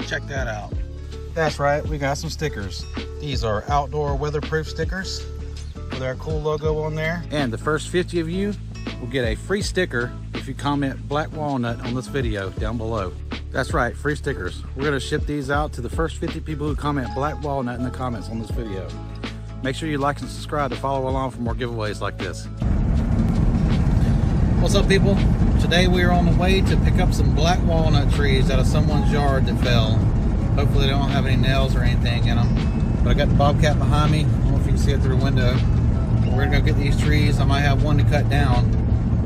check that out. That's right, we got some stickers. These are outdoor weatherproof stickers with our cool logo on there. And the first 50 of you will get a free sticker if you comment Black Walnut on this video down below. That's right, free stickers. We're gonna ship these out to the first 50 people who comment Black Walnut in the comments on this video. Make sure you like and subscribe to follow along for more giveaways like this. What's up, people? Today we are on the way to pick up some black walnut trees out of someone's yard that fell. Hopefully they don't have any nails or anything in them. But I got the bobcat behind me. I don't know if you can see it through the window. We're gonna go get these trees. I might have one to cut down,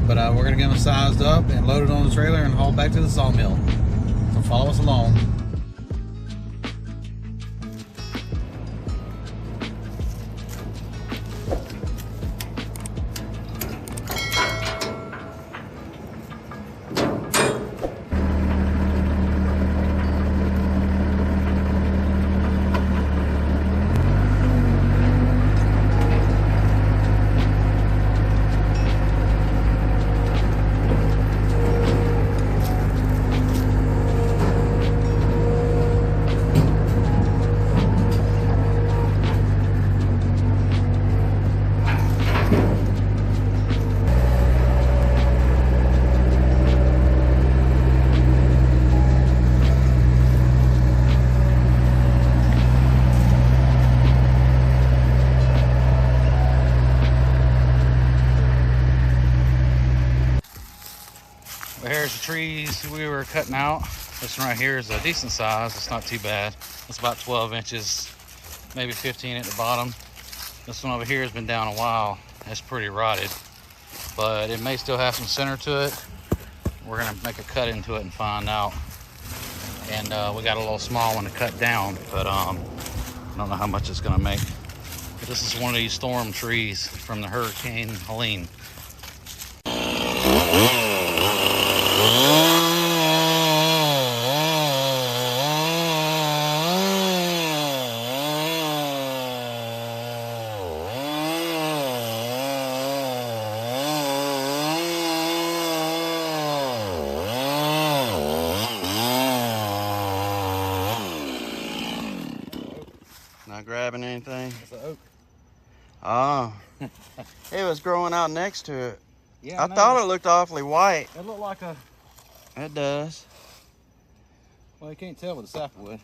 but we're gonna get them sized up and load it on the trailer and haul back to the sawmill. So follow us along. Here's the trees we were cutting out. This one right here is a decent size. It's not too bad. It's about 12 inches, maybe 15 at the bottom. This one over here has been down a while. It's pretty rotted, but it may still have some center to it. We're gonna make a cut into it and find out. And we got a little small one to cut down, but I don't know how much it's gonna make. But this is one of these storm trees from the Hurricane Helene. Not grabbing anything? It's an oak. Oh. It was growing out next to it. Yeah, I thought it looked awfully white. It looked like a... It does. Well, you can't tell with the sapwood.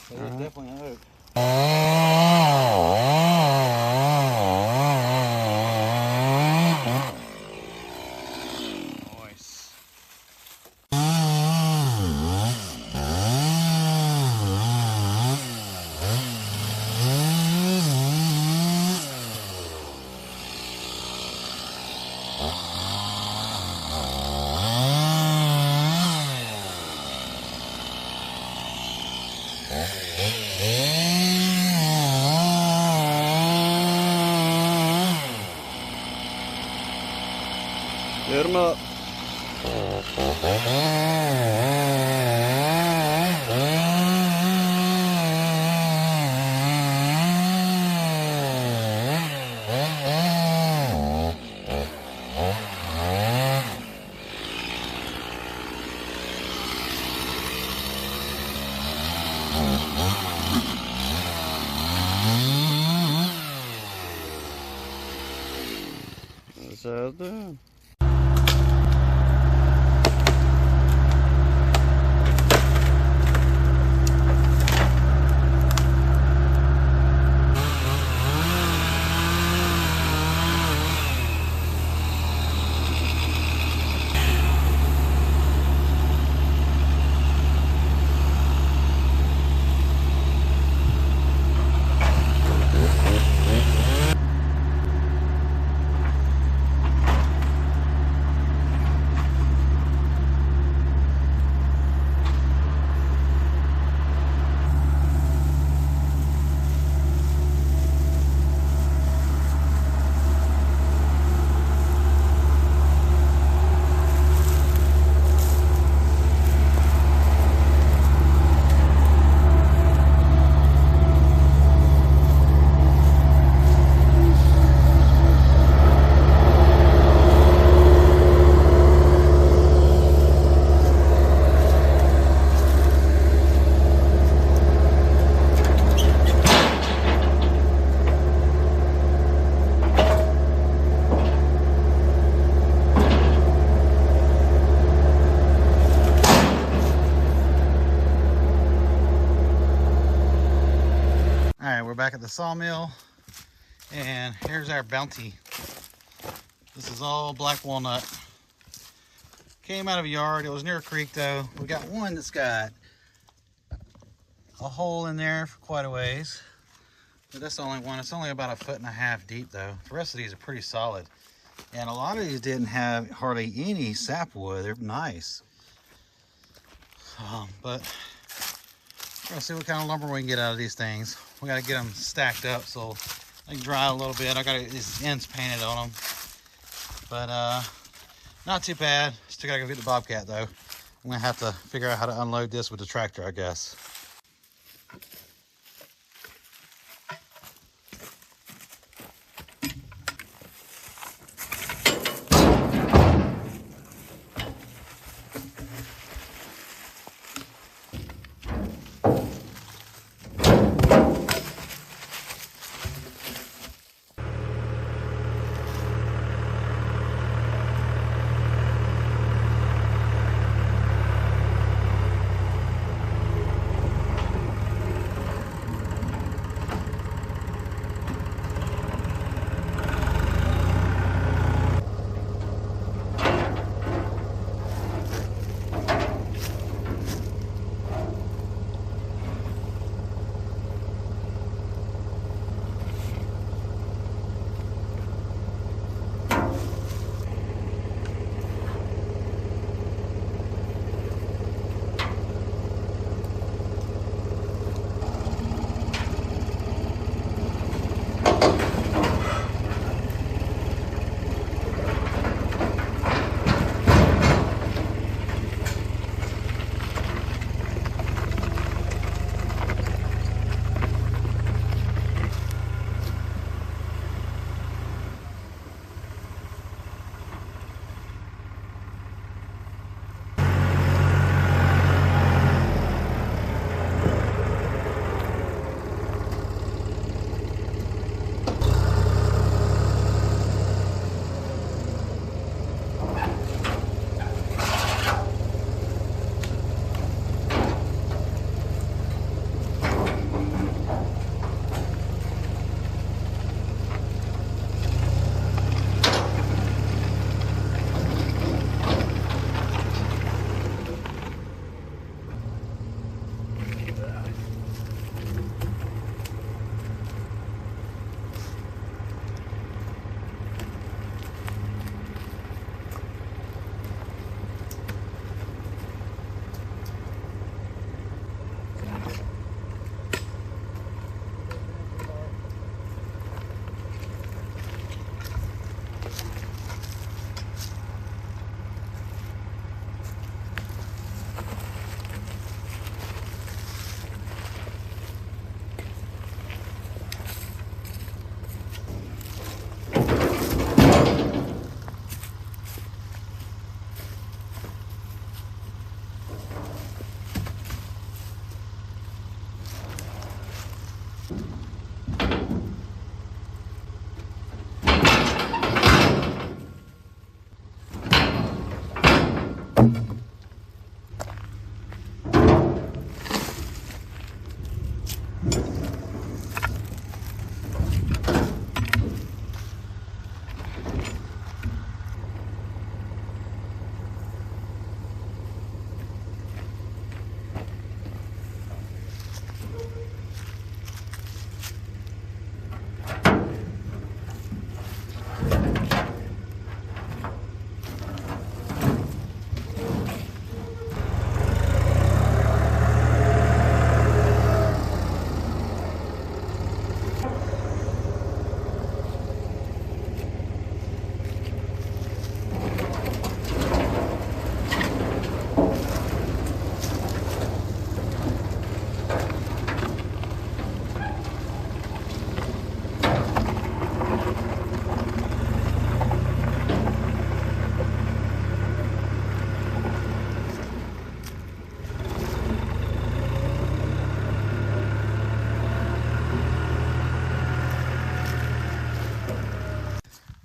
But it's definitely an oak. Nice. Get them up. That's how it's done. back at the sawmill, and here's our bounty. This is all black walnut. Came out of a yard. It was near a creek though. We got one that's got a hole in there for quite a ways, but that's the only one. It's only about 1.5 feet deep though. The rest of these are pretty solid, and a lot of these didn't have hardly any sapwood. They're nice, but we're gonna see what kind of lumber we can get out of these things. We gotta get them stacked up so they can dry a little bit. I got these ends painted on them, but not too bad. Still gotta go get the bobcat though. I'm gonna have to figure out how to unload this with the tractor, I guess.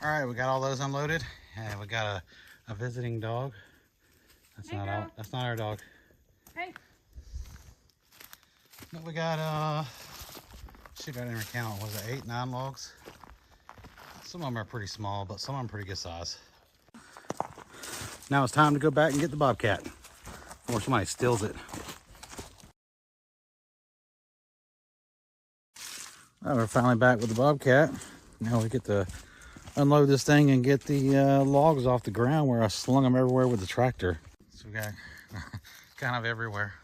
All right, we got all those unloaded, and we got a visiting dog. That's Hey, not girl. that's not our dog. Hey. But we got Shoot, I didn't even count. Was it 8, 9 logs? Some of them are pretty small, but some of them are pretty good size. Now it's time to go back and get the bobcat before somebody steals it. All right, we're finally back with the bobcat. Now we get to unload this thing and get the logs off the ground where I slung them everywhere with the tractor. So we got kind of everywhere.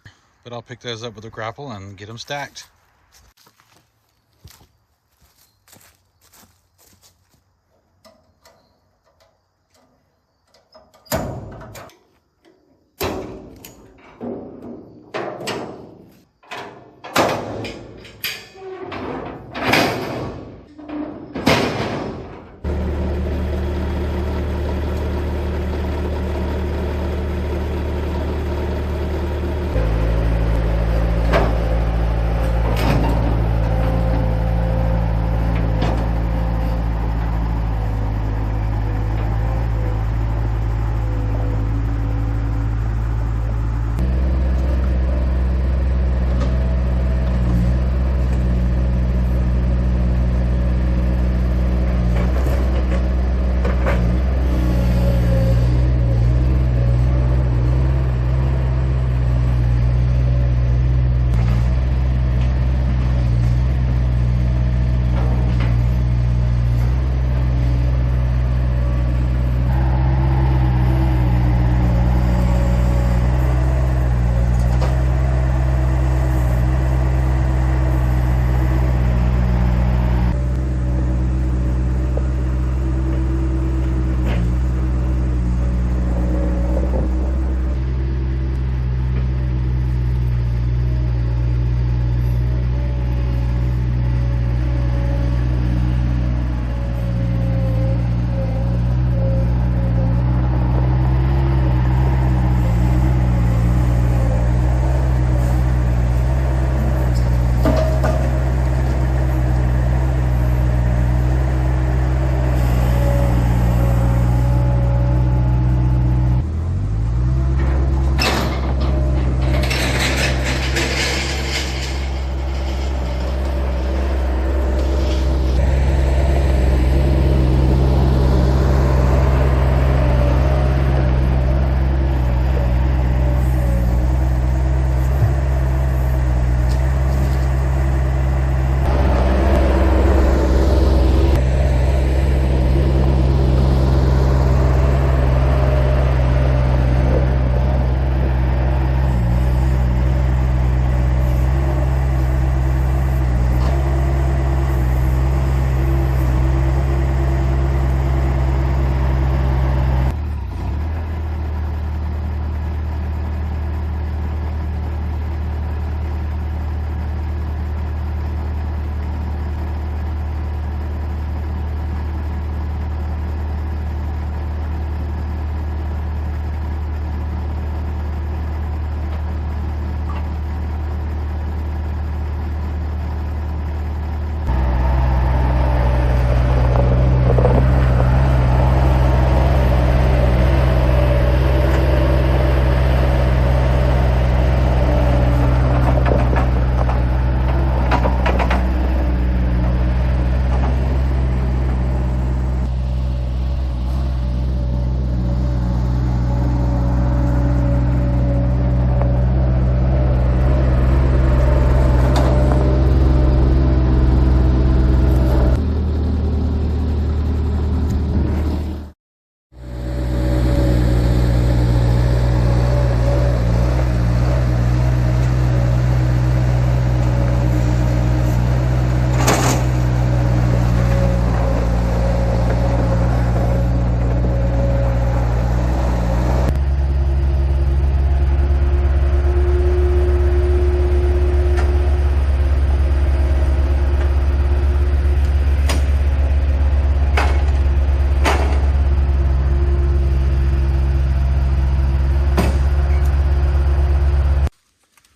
But I'll pick those up with a grapple and get them stacked.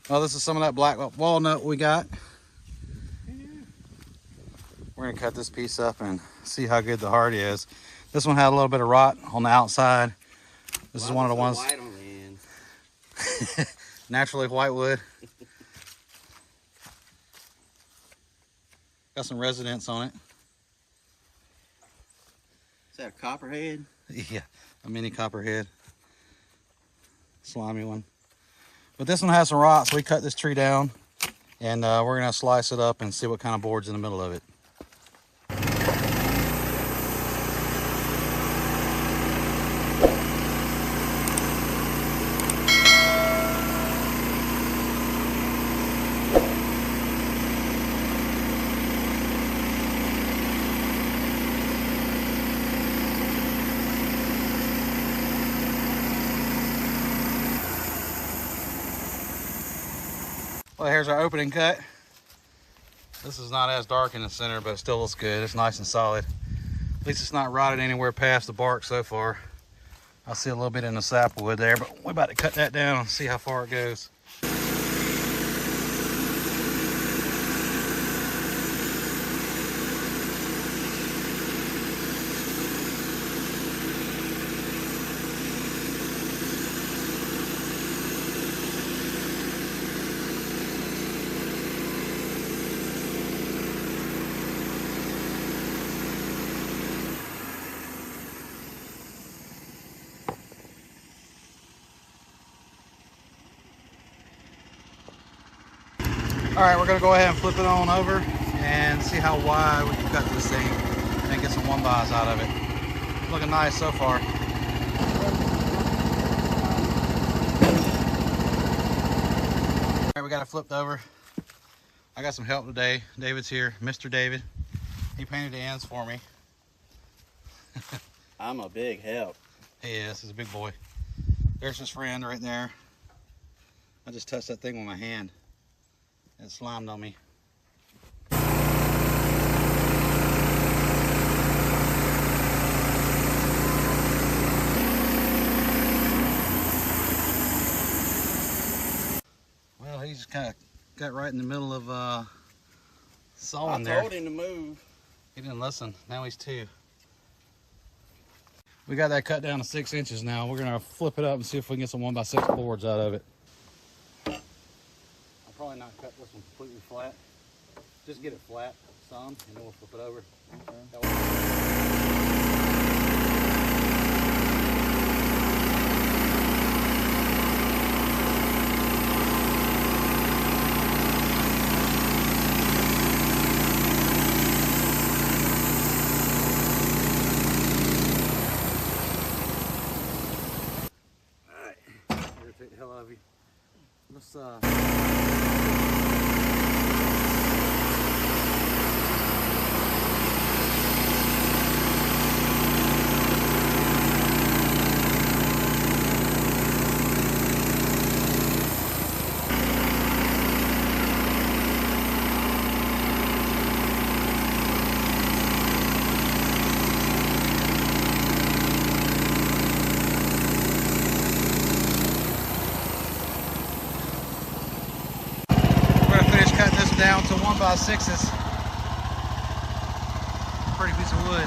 Well, this is some of that black walnut we got. We're gonna cut this piece up and see how good the heart is. This one had a little bit of rot on the outside. This is one of the ones. White on the end? Naturally white wood. Got some residents on it. Is that a copperhead? Yeah, a mini copperhead. Slimy one. But this one has some rot, so we cut this tree down, and we're gonna slice it up and see what kind of board's in the middle of it. Well, here's our opening cut. This is not as dark in the center, but it still looks good. It's nice and solid. At least it's not rotted anywhere past the bark so far. I see a little bit in the sapwood there, but we're about to cut that down and see how far it goes. All right, we're gonna go ahead and flip it on over and see how wide we can cut this thing and get some 1-bys out of it. Looking nice so far. All right, we got it flipped over. I got some help today. David's here, Mr. David. He painted the ends for me. I'm a big help. He is, he's a big boy. There's his friend right there. I just touched that thing with my hand. It slimed on me. Well, he just kind of got right in the middle of sawing there. I told him to move. He didn't listen. Now he's 2. We got that cut down to 6 inches now. We're gonna flip it up and see if we can get some 1x6 boards out of it. Probably not cut this one completely flat. Just get it flat some, and then we'll flip it over. All right, irritate the hell out of you. Let's down to 1x6s. Pretty piece of wood.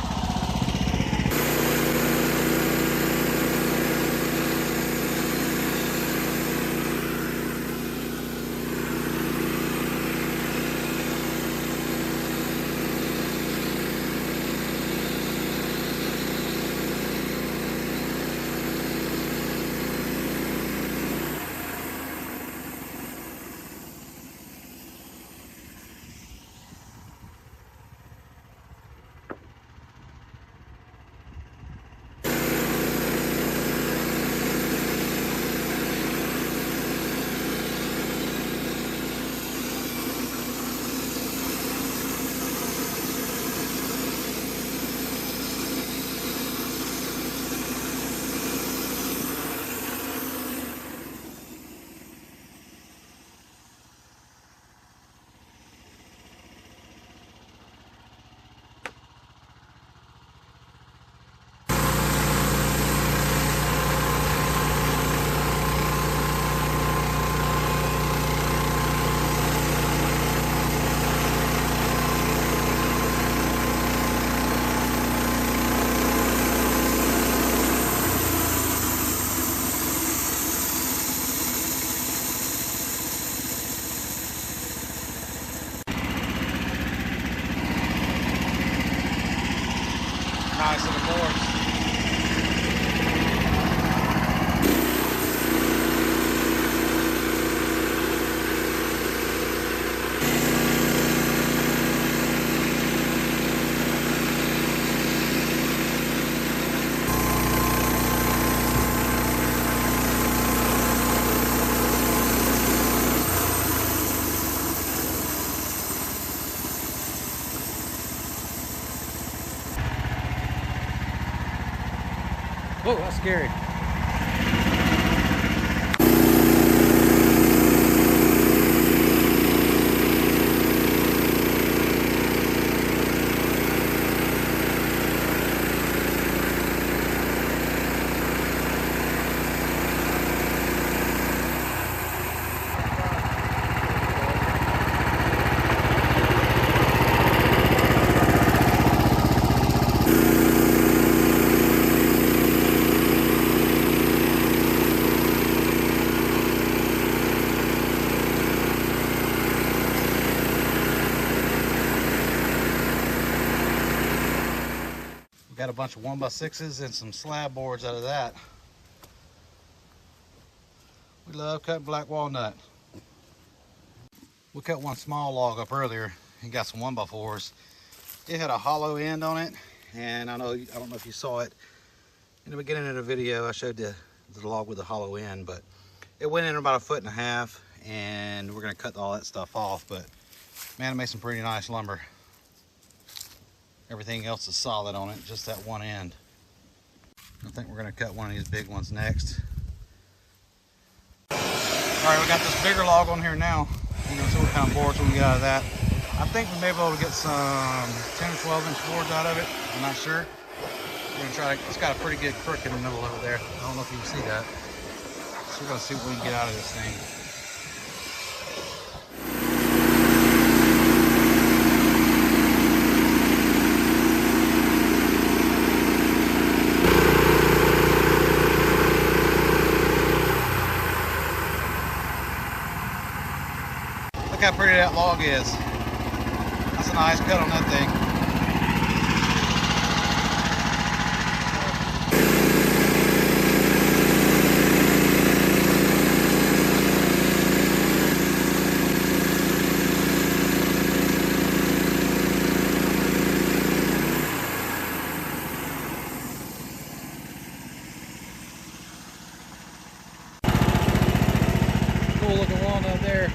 Whoa, that's scary. Got a bunch of 1x6s and some slab boards out of that. We love cutting black walnut. We cut one small log up earlier and got some 1x4s. It had a hollow end on it, and I don't know if you saw it in the beginning of the video. I showed the log with the hollow end, but it went in about 1.5 feet, and we're gonna cut all that stuff off. But man, it made some pretty nice lumber. Everything else is solid on it, just that one end. I think we're gonna cut one of these big ones next. All right, we got this bigger log on here now. You know, so what kind of boards we can get out of that. I think we may be able to get some 10 or 12 inch boards out of it. I'm not sure. We're gonna try to, it's got a pretty good crook in the middle over there. I don't know if you can see that. So we're gonna see what we can get out of this thing. Look how pretty that log is. That's a nice cut on that thing. Cool looking walnut there.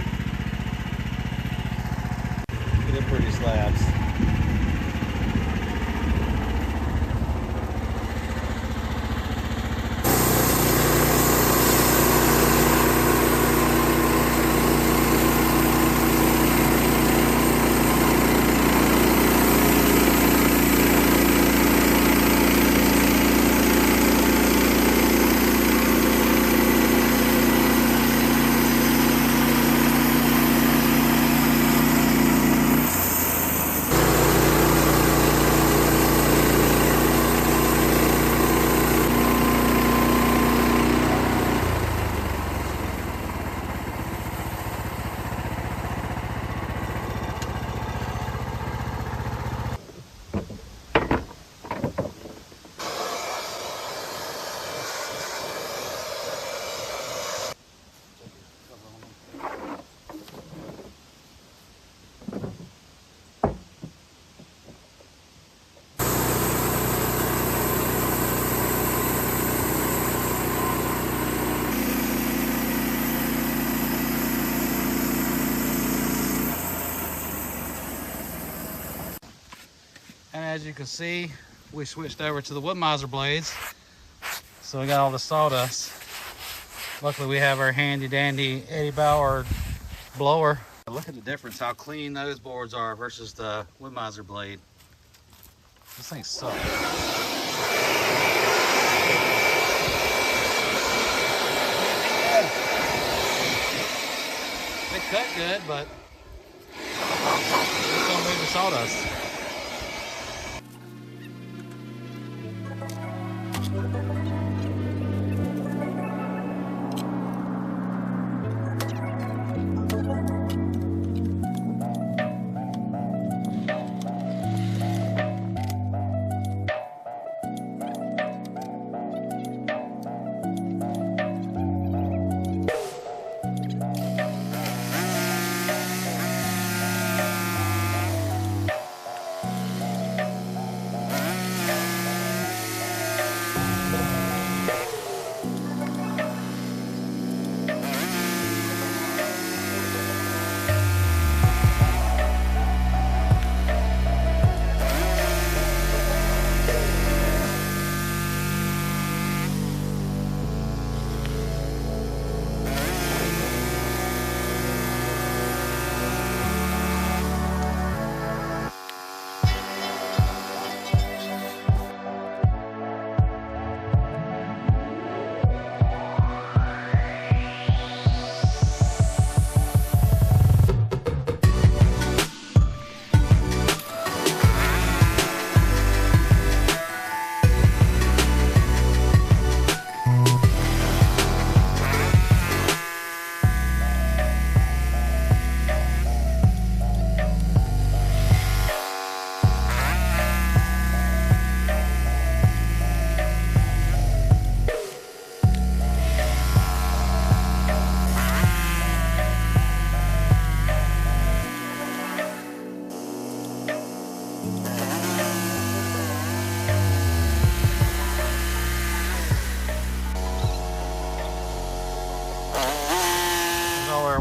They're pretty slabs. And as you can see, we switched over to the wood miser blades. So we got all the sawdust. Luckily we have our handy dandy Eddie Bauer blower. Look at the difference, how clean those boards are versus the wood miser blade. This thing sucks. They cut good, but it's gonna move the sawdust.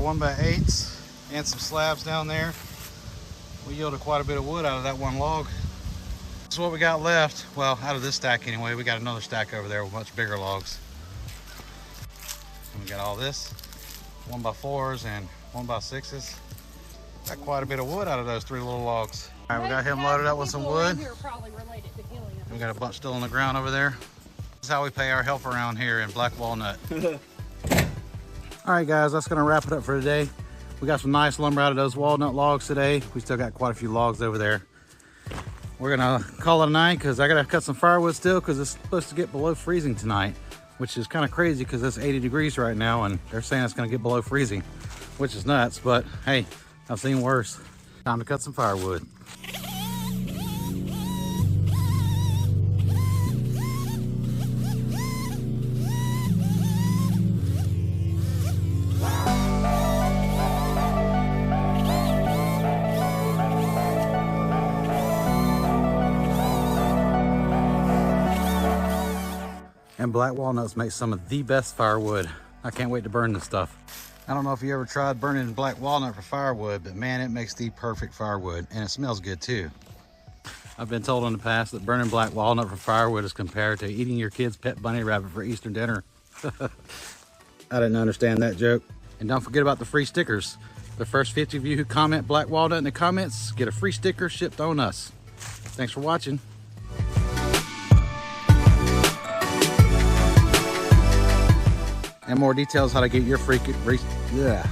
1x8s and some slabs down there. We yielded quite a bit of wood out of that one log. This is what we got left. Well, out of this stack anyway. We got another stack over there with much bigger logs. And we got all this 1x4s and 1x6s. Got quite a bit of wood out of those 3 little logs. All right, we got him loaded up with some wood. We got a bunch still on the ground over there. This is how we pay our help around here in Black Walnut. All right, guys, that's gonna wrap it up for today. We got some nice lumber out of those walnut logs today. We still got quite a few logs over there. We're gonna call it a night because I gotta cut some firewood still because it's supposed to get below freezing tonight, which is kind of crazy because it's 80 degrees right now and they're saying it's gonna get below freezing, which is nuts, but hey, I've seen worse. Time to cut some firewood. And black walnuts make some of the best firewood. I can't wait to burn this stuff. I don't know if you ever tried burning black walnut for firewood, but man, it makes the perfect firewood, and it smells good too. I've been told in the past that burning black walnut for firewood is compared to eating your kid's pet bunny rabbit for Easter dinner. I didn't understand that joke. And don't forget about the free stickers. The first 50 of you who comment black walnut in the comments get a free sticker shipped on us. Thanks for watching. And more details how to get your free, yeah.